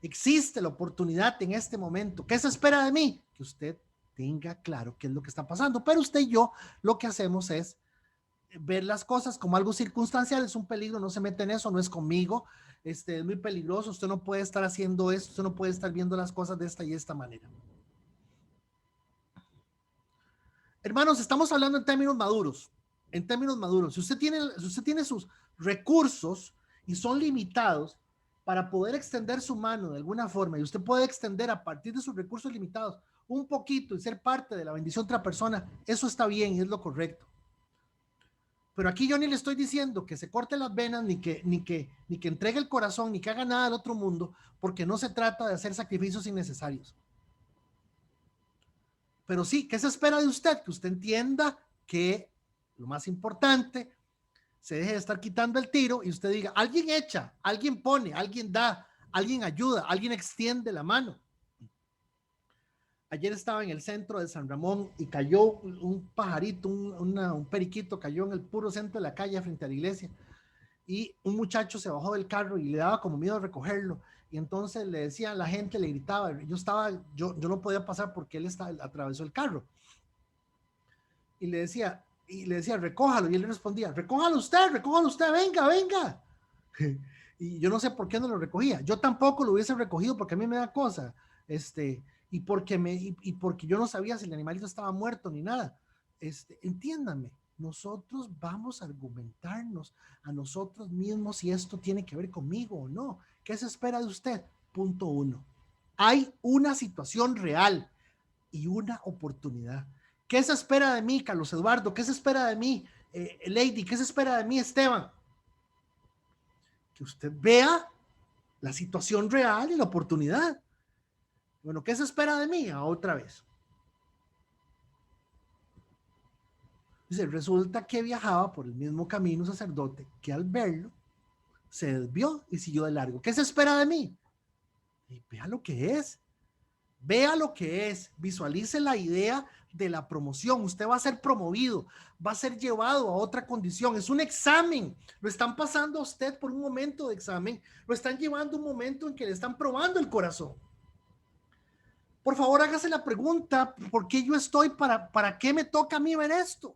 Existe la oportunidad en este momento. ¿Qué se espera de mí? Que usted tenga claro qué es lo que está pasando. Pero usted y yo lo que hacemos es ver las cosas como algo circunstancial. Es un peligro, no se mete en eso, no es conmigo. Es muy peligroso, usted no puede estar haciendo esto, usted no puede estar viendo las cosas de esta y esta manera. Hermanos, estamos hablando en términos maduros. En términos maduros, si usted tiene sus recursos y son limitados para poder extender su mano de alguna forma, y usted puede extender a partir de sus recursos limitados un poquito y ser parte de la bendición de otra persona, eso está bien y es lo correcto. Pero aquí yo ni le estoy diciendo que se corte las venas, ni que entregue el corazón, ni que haga nada del otro mundo, porque no se trata de hacer sacrificios innecesarios. Pero sí, ¿qué se espera de usted? Que usted entienda que lo más importante, se deje de estar quitando el tiro y usted diga, alguien echa, alguien pone, alguien da, alguien ayuda, alguien extiende la mano. Ayer estaba en el centro de San Ramón y cayó un pajarito, un periquito, cayó en el puro centro de la calle frente a la iglesia. Y un muchacho se bajó del carro y le daba como miedo recogerlo. Y entonces le decía a la gente, le gritaba, yo no podía pasar porque él atravesó el carro. Y le decía, recójalo. Y él le respondía, recójalo usted, venga. Y yo no sé por qué no lo recogía. Yo tampoco lo hubiese recogido porque a mí me da cosa. Y porque yo no sabía si el animalito estaba muerto ni nada. Entiéndanme, nosotros vamos a argumentarnos a nosotros mismos si esto tiene que ver conmigo o no. ¿Qué se espera de usted? Punto 1. Hay una situación real y una oportunidad. ¿Qué se espera de mí, Carlos Eduardo? ¿Qué se espera de mí, Lady? ¿Qué se espera de mí, Esteban? Que usted vea la situación real y la oportunidad. Bueno, ¿qué se espera de mí? Otra vez. Dice, resulta que viajaba por el mismo camino sacerdote que al verlo se desvió y siguió de largo. ¿Qué se espera de mí? Y vea lo que es. Vea lo que es. Visualice la idea de la promoción. Usted va a ser promovido, va a ser llevado a otra condición. Es un examen. Lo están pasando a usted por un momento de examen. Lo están llevando a un momento en que le están probando el corazón. Por favor, hágase la pregunta, ¿por qué yo estoy? ¿Para qué me toca a mí ver esto?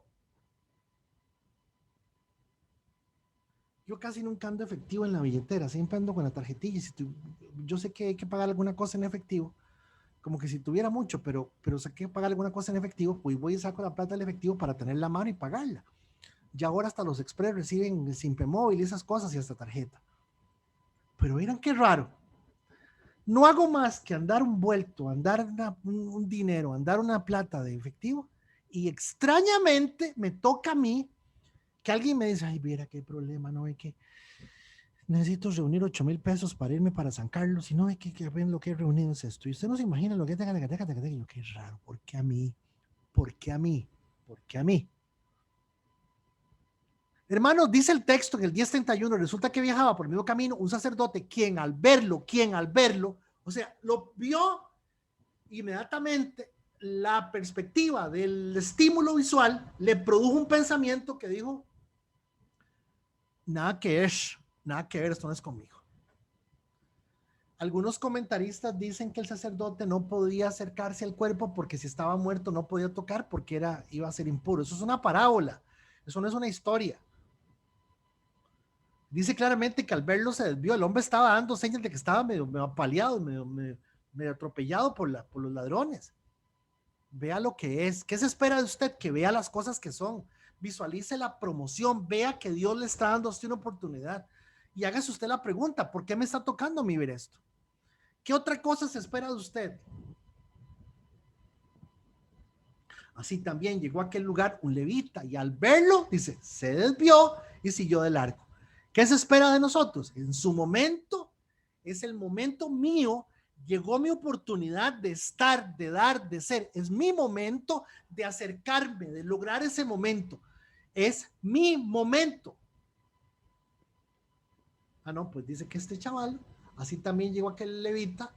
Yo casi nunca ando efectivo en la billetera, siempre ando con la tarjetilla. Yo sé que hay que pagar alguna cosa en efectivo, como que si tuviera mucho, pero sé que pagar alguna cosa en efectivo, pues voy y saco la plata del efectivo para tener la mano y pagarla. Ya ahora hasta los Express reciben el Simpemóvil y esas cosas y hasta tarjeta. Pero miren qué raro. No hago más que andar un vuelto, andar un dinero, andar una plata de efectivo y extrañamente me toca a mí que alguien me dice, ay, mira qué problema, no ve que necesito reunir 8,000 pesos para irme para San Carlos y no ve que ven lo que he reunido es esto. Y usted no se imagina lo que es, yo, qué raro, ¿por qué a mí? ¿Por qué a mí? ¿Por qué a mí? Hermanos, dice el texto en el 10:31, resulta que viajaba por el mismo camino un sacerdote, quien al verlo, o sea, lo vio inmediatamente, la perspectiva del estímulo visual le produjo un pensamiento que dijo, nada que ver, esto no es conmigo. Algunos comentaristas dicen que el sacerdote no podía acercarse al cuerpo porque si estaba muerto no podía tocar porque iba a ser impuro. Eso es una parábola, eso no es una historia. Dice claramente que al verlo se desvió, el hombre estaba dando señas de que estaba medio apaleado, medio atropellado por los ladrones. Vea lo que es. ¿Qué se espera de usted? Que vea las cosas que son. Visualice la promoción, vea que Dios le está dando a usted una oportunidad. Y hágase usted la pregunta, ¿por qué me está tocando a mí ver esto? ¿Qué otra cosa se espera de usted? Así también llegó a aquel lugar un levita y al verlo, dice, se desvió y siguió de largo. ¿Qué se espera de nosotros? En su momento, es el momento mío, llegó mi oportunidad de estar, de dar, de ser. Es mi momento de acercarme, de lograr ese momento. Es mi momento. Ah, no, pues dice que este chaval, así también llegó aquel levita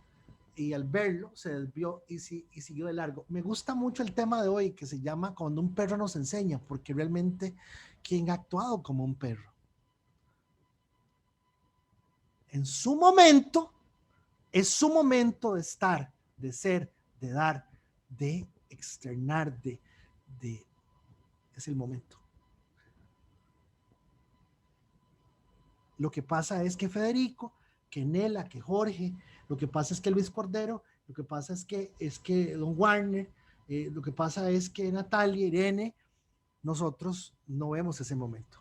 y al verlo se desvió y siguió de largo. Me gusta mucho el tema de hoy que se llama Cuando un perro nos enseña, porque realmente ¿quién ha actuado como un perro? En su momento, es su momento de estar, de ser, de dar, de externar, es el momento. Lo que pasa es que Federico, que Nela, que Jorge, lo que pasa es que Luis Cordero, lo que pasa es que Don Warner, lo que pasa es que Natalia, Irene, nosotros no vemos ese momento.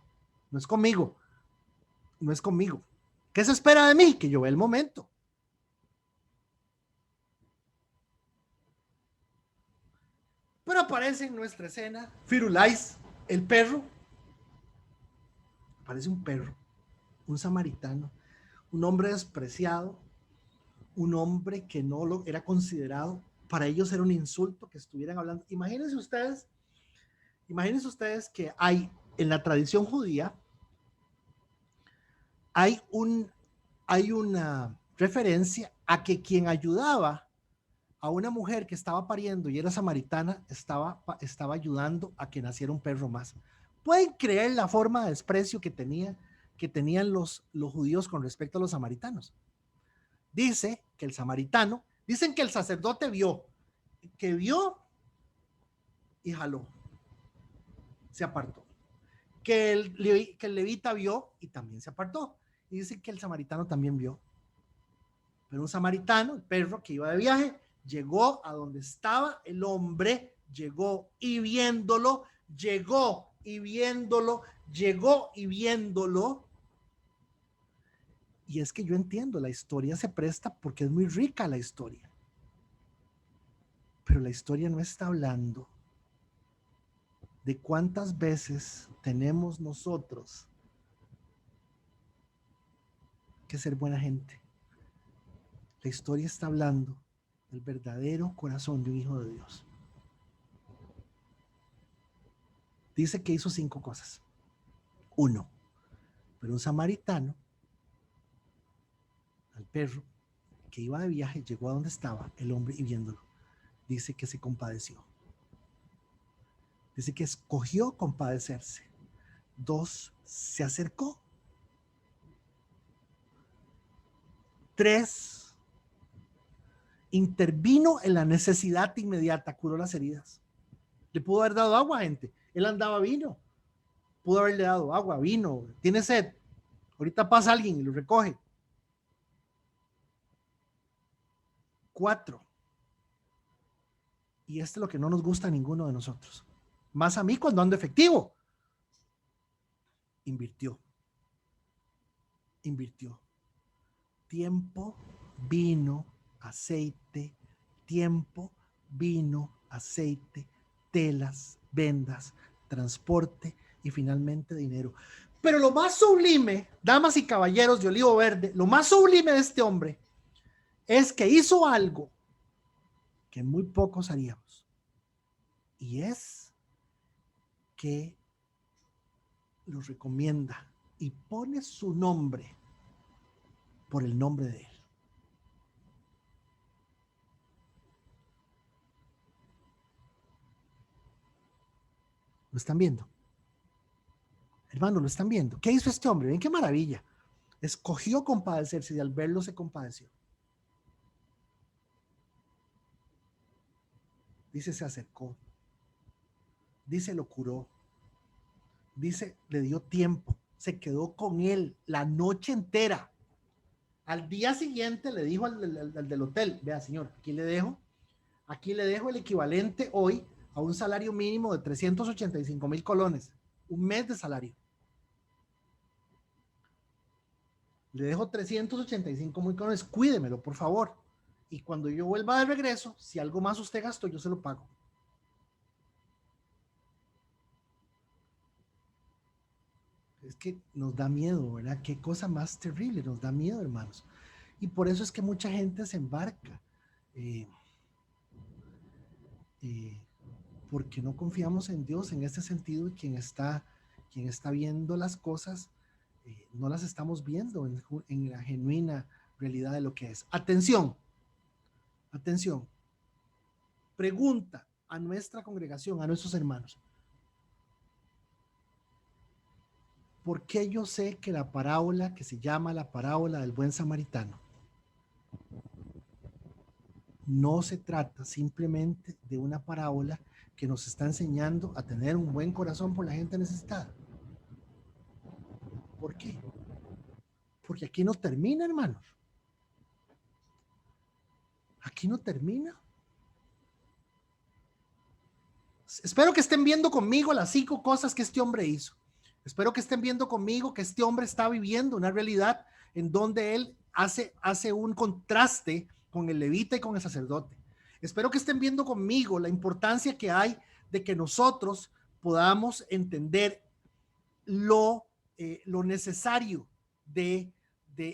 No es conmigo. No es conmigo. ¿Qué se espera de mí? Que yo vea el momento. Pero aparece en nuestra escena Firulais, el perro. Aparece un perro, un samaritano, un hombre despreciado, un hombre que no lo era considerado. Para ellos era un insulto que estuvieran hablando. Imagínense ustedes que hay en la tradición judía, hay una referencia a que quien ayudaba a una mujer que estaba pariendo y era samaritana, estaba ayudando a que naciera un perro más. ¿Pueden creer la forma de desprecio que tenían los judíos con respecto a los samaritanos? Dice que el samaritano, dicen que el sacerdote vio y jaló, se apartó. Que el levita vio y también se apartó. Y dicen que el samaritano también vio. Pero un samaritano, el perro que iba de viaje, llegó a donde estaba el hombre, llegó y viéndolo, y es que yo entiendo, la historia se presta porque es muy rica la historia, pero la historia no está hablando de cuántas veces tenemos nosotros que ser buena gente. La historia está hablando del verdadero corazón de un hijo de Dios. Dice que hizo 5 cosas. 1, pero un samaritano, al perro que iba de viaje, llegó a donde estaba el hombre y viéndolo, dice que se compadeció. Dice que escogió compadecerse. 2, se acercó. 3, intervino en la necesidad inmediata, curó las heridas. Le pudo haber dado agua, gente. Él andaba vino. Pudo haberle dado agua, vino. ¿Tiene sed? Ahorita pasa alguien y lo recoge. 4. Y este es lo que no nos gusta a ninguno de nosotros. Más a mí cuando ando efectivo. Invirtió. Tiempo, vino, aceite, tiempo, vino, aceite, telas, vendas, transporte y finalmente dinero. Pero lo más sublime, damas y caballeros de Olivo Verde, lo más sublime de este hombre es que hizo algo que muy pocos haríamos. Y es que los recomienda y pone su nombre por el nombre de él. ¿Lo están viendo? Hermano, ¿lo están viendo? ¿Qué hizo este hombre? Ven qué maravilla. Escogió compadecerse y al verlo se compadeció. Dice, se acercó. Dice, lo curó. Dice, le dio tiempo. Se quedó con él la noche entera. Al día siguiente le dijo al del hotel, vea señor, aquí le dejo el equivalente hoy a un salario mínimo de 385,000 colones, un mes de salario. Le dejo 385,000 colones, cuídemelo, por favor. Y cuando yo vuelva de regreso, si algo más usted gastó, yo se lo pago. Es que nos da miedo, ¿verdad? Qué cosa más terrible, nos da miedo, hermanos. Y por eso es que mucha gente se embarca. Porque no confiamos en Dios en este sentido, y quien está viendo las cosas, no las estamos viendo en la genuina realidad de lo que es. Atención, pregunta a nuestra congregación, a nuestros hermanos. ¿Por qué yo sé que la parábola que se llama la parábola del buen samaritano no se trata simplemente de una parábola que nos está enseñando a tener un buen corazón por la gente necesitada? ¿Por qué? Porque aquí no termina, hermanos. Aquí no termina. Espero que estén viendo conmigo las 5 cosas que este hombre hizo. Espero que estén viendo conmigo que este hombre está viviendo una realidad en donde él hace un contraste con el levita y con el sacerdote. Espero que estén viendo conmigo la importancia que hay de que nosotros podamos entender lo necesario de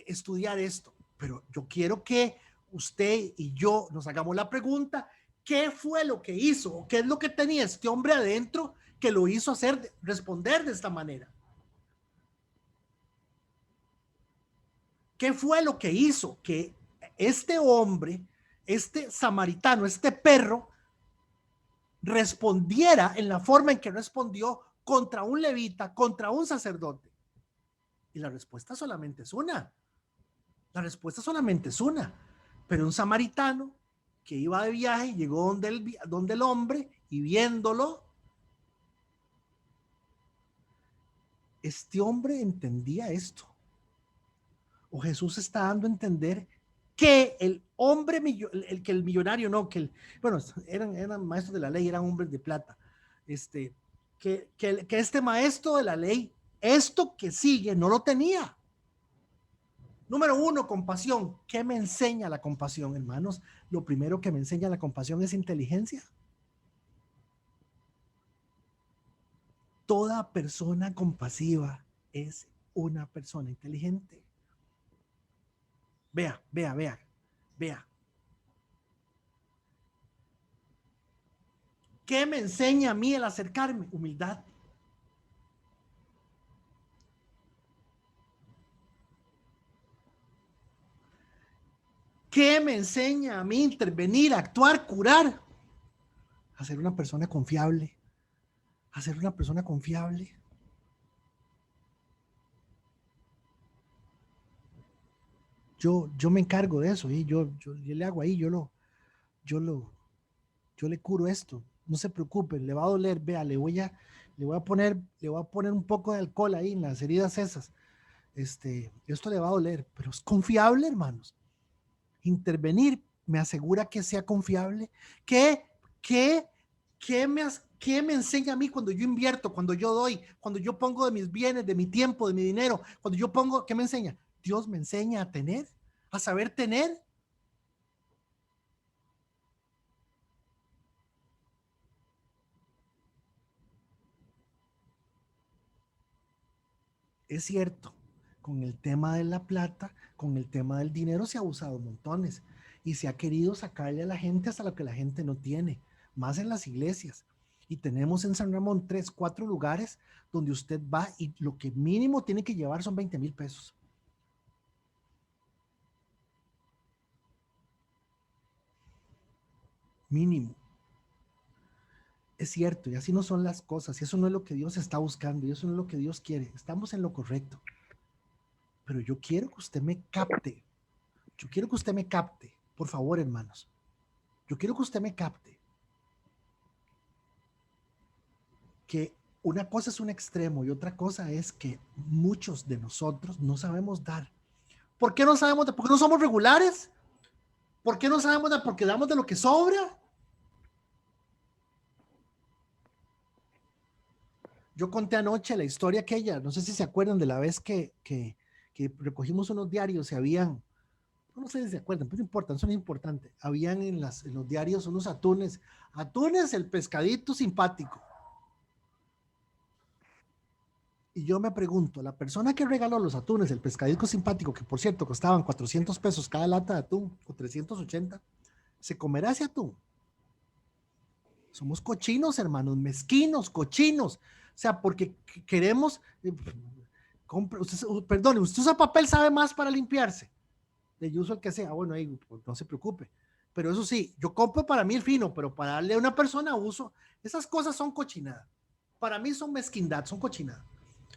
estudiar esto. Pero yo quiero que usted y yo nos hagamos la pregunta: ¿qué fue lo que hizo? ¿Qué es lo que tenía este hombre adentro que lo hizo responder de esta manera? ¿Qué fue lo que hizo que este hombre, este samaritano, este perro, respondiera en la forma en que respondió contra un levita, contra un sacerdote? Y la respuesta solamente es una. Pero un samaritano que iba de viaje llegó donde el hombre, y viéndolo, este hombre entendía esto. O Jesús está dando a entender que el hombre, que el millonario, no, bueno, eran maestros de la ley, eran hombres de plata, que este maestro de la ley, esto que sigue, no lo tenía. Número 1, compasión. ¿Qué me enseña la compasión, hermanos? Lo primero que me enseña la compasión es inteligencia. Toda persona compasiva es una persona inteligente. Vea. ¿Qué me enseña a mí el acercarme? Humildad. ¿Qué me enseña a mí intervenir, actuar, curar? A ser una persona confiable. Yo me encargo de eso, y yo le hago ahí, yo le curo esto. No se preocupen, le va a doler, vea, le voy a poner un poco de alcohol ahí en las heridas esas. esto le va a doler, pero es confiable, hermanos. Intervenir me asegura que sea confiable. ¿Qué, qué, qué me enseña a mí cuando yo invierto, cuando yo doy, cuando yo pongo de mis bienes, de mi tiempo, de mi dinero, cuando yo pongo, qué me enseña? Dios me enseña a tener, a saber tener. Es cierto, con el tema de la plata, con el tema del dinero se ha usado montones y se ha querido sacarle a la gente hasta lo que la gente no tiene, más en las iglesias. Y tenemos en San Ramón 3, 4 lugares donde usted va y lo que mínimo tiene que llevar son 20,000 pesos. Mínimo. Es cierto, y así no son las cosas, y eso no es lo que Dios está buscando, y eso no es lo que Dios quiere. Estamos en lo correcto. Pero yo quiero que usted me capte. Yo quiero que usted me capte. Por favor, hermanos. Yo quiero que usted me capte que una cosa es un extremo y otra cosa es que muchos de nosotros no sabemos dar. ¿Por qué no sabemos dar? ¿Porque no somos regulares? ¿Por qué no sabemos dar? ¿Porque damos de lo que sobra? Yo conté anoche la historia aquella, no sé si se acuerdan de la vez que recogimos unos diarios y habían, no sé si se acuerdan, pero no importa, eso no es importante. Habían en los diarios unos atunes, atunes el pescadito simpático. Y yo me pregunto, la persona que regaló los atunes, el pescadito simpático, que por cierto costaban 400 pesos cada lata de atún, o 380, ¿se comerá ese atún? Somos cochinos, hermanos, mezquinos, cochinos. O sea, porque queremos, perdone, usted usa papel, sabe más para limpiarse. De uso el que sea, bueno, ahí pues, no se preocupe. Pero eso sí, yo compro para mí el fino, pero para darle a una persona uso, esas cosas son cochinada. Para mí son mezquindad, son cochinada.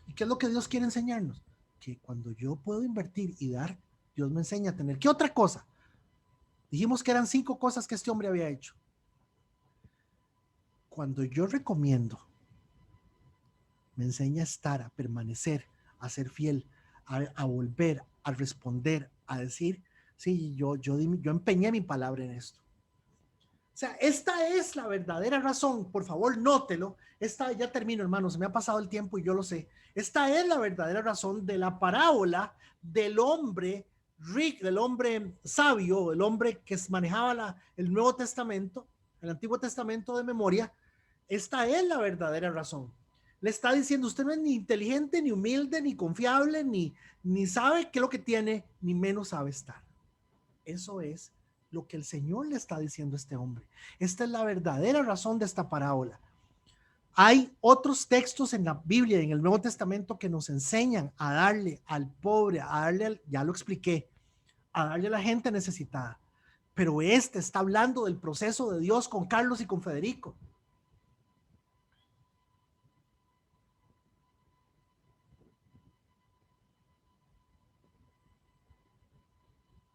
¿Y qué es lo que Dios quiere enseñarnos? Que cuando yo puedo invertir y dar, Dios me enseña a tener. ¿Qué otra cosa? Dijimos que eran 5 cosas que este hombre había hecho. Cuando yo recomiendo, me enseña a estar, a permanecer, a ser fiel, a volver, a responder, a decir, sí, yo empeñé mi palabra en esto. O sea, esta es la verdadera razón, por favor, nótelo. Ya termino, hermanos, me ha pasado el tiempo y yo lo sé. Esta es la verdadera razón de la parábola del hombre rico, del hombre sabio, el hombre que manejaba el Nuevo Testamento, el Antiguo Testamento de memoria. Esta es la verdadera razón. Le está diciendo, usted no es ni inteligente, ni humilde, ni confiable, ni sabe qué es lo que tiene, ni menos sabe estar. Eso es lo que el Señor le está diciendo a este hombre. Esta es la verdadera razón de esta parábola. Hay otros textos en la Biblia, en el Nuevo Testamento, que nos enseñan a darle al pobre, ya lo expliqué, a darle a la gente necesitada. Pero este está hablando del proceso de Dios con Carlos y con Federico.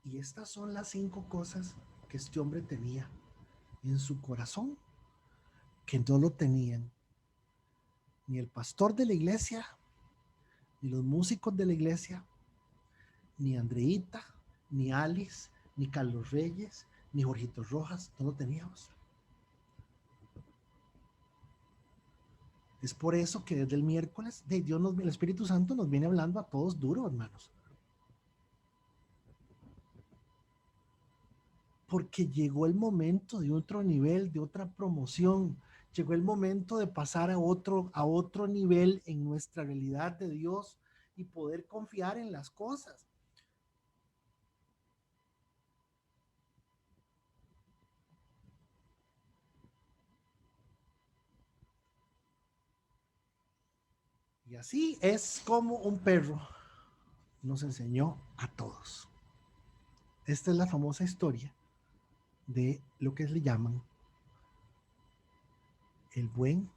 Y estas son las 5 cosas que este hombre tenía en su corazón, que no lo tenían ni el pastor de la iglesia, ni los músicos de la iglesia, ni Andreita, ni Alice, ni Carlos Reyes, ni Jorgito Rojas, no lo teníamos. Es por eso que desde el miércoles el Espíritu Santo nos viene hablando a todos duro, hermanos. Porque llegó el momento de otro nivel, de otra promoción. Llegó el momento de pasar a otro nivel en nuestra realidad de Dios y poder confiar en las cosas. Y así es como un perro nos enseñó a todos. Esta es la famosa historia de lo que le llaman el buen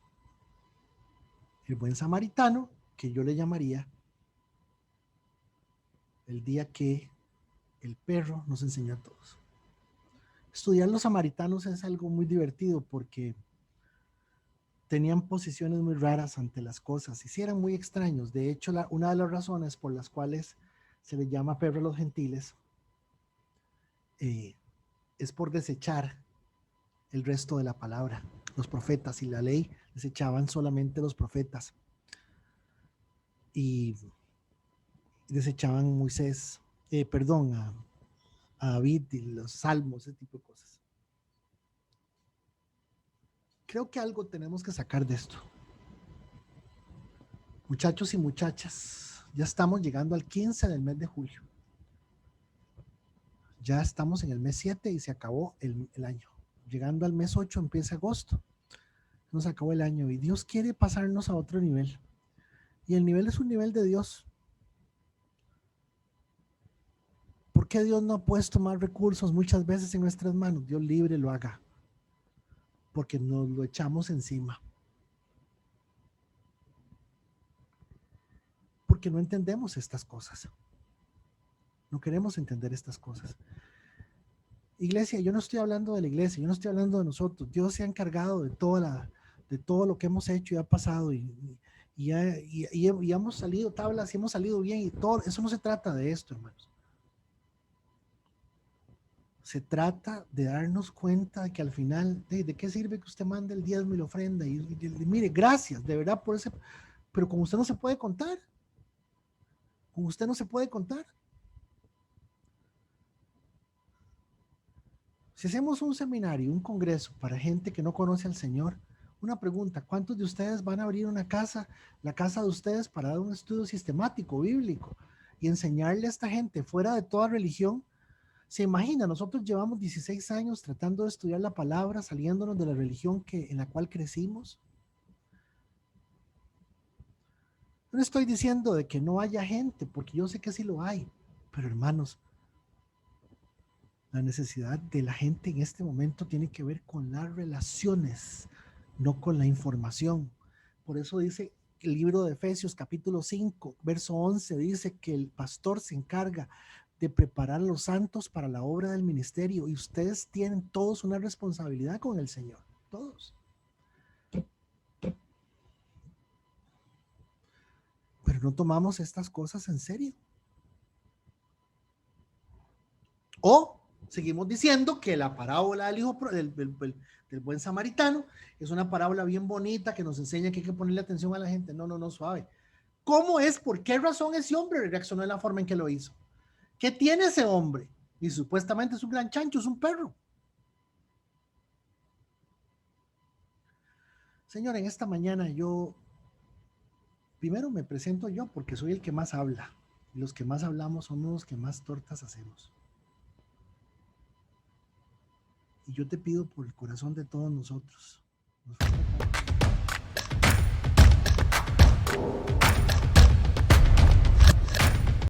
samaritano, que yo le llamaría el día que el perro nos enseñó a todos. Estudiar los samaritanos es algo muy divertido porque tenían posiciones muy raras ante las cosas y sí eran muy extraños. De hecho, una de las razones por las cuales se les llama perro a los gentiles es por desechar el resto de la palabra. Los profetas y la ley desechaban solamente los profetas y desechaban Moisés, a David y los salmos, ese tipo de cosas. Creo que algo tenemos que sacar de esto. Muchachos y muchachas, ya estamos llegando al 15 del mes de julio. Ya estamos en el mes 7 y se acabó el año. Llegando al mes 8 empieza agosto. Nos acabó el año y Dios quiere pasarnos a otro nivel. Y el nivel es un nivel de Dios. ¿Por qué Dios no ha puesto más recursos muchas veces en nuestras manos? Dios libre lo haga. Porque nos lo echamos encima. Porque no entendemos estas cosas. No queremos entender estas cosas. Iglesia, yo no estoy hablando de la iglesia, yo no estoy hablando de nosotros. Dios se ha encargado de todo lo que hemos hecho y ha pasado y hemos salido tablas y hemos salido bien y todo. Eso no se trata de esto, hermanos. Se trata de darnos cuenta de que al final, ¿de qué sirve que usted mande el diezmo y la ofrenda? Y mire, gracias, de verdad, por ese, pero con usted no se puede contar. Con usted no se puede contar. Si hacemos un seminario, un congreso para gente que no conoce al Señor, una pregunta, ¿cuántos de ustedes van a abrir una casa, la casa de ustedes, para dar un estudio sistemático, bíblico, y enseñarle a esta gente fuera de toda religión? Se imagina, nosotros llevamos 16 años tratando de estudiar la palabra, saliéndonos de la religión en la cual crecimos. No estoy diciendo de que no haya gente, porque yo sé que sí lo hay, pero hermanos, la necesidad de la gente en este momento tiene que ver con las relaciones, no con la información. Por eso dice el libro de Efesios capítulo 5, verso 11, dice que el pastor se encarga de preparar a los santos para la obra del ministerio y ustedes tienen todos una responsabilidad con el Señor, todos. Pero no tomamos estas cosas en serio. O seguimos diciendo que la parábola del hijo del buen samaritano es una parábola bien bonita que nos enseña que hay que ponerle atención a la gente. No, suave. ¿Cómo es? ¿Por qué razón ese hombre reaccionó de la forma en que lo hizo? ¿Qué tiene ese hombre? Y supuestamente es un gran chancho, es un perro. Señor, en esta mañana yo primero me presento yo porque soy el que más habla. Y los que más hablamos somos los que más tortas hacemos. Y yo te pido por el corazón de todos nosotros. Nos falta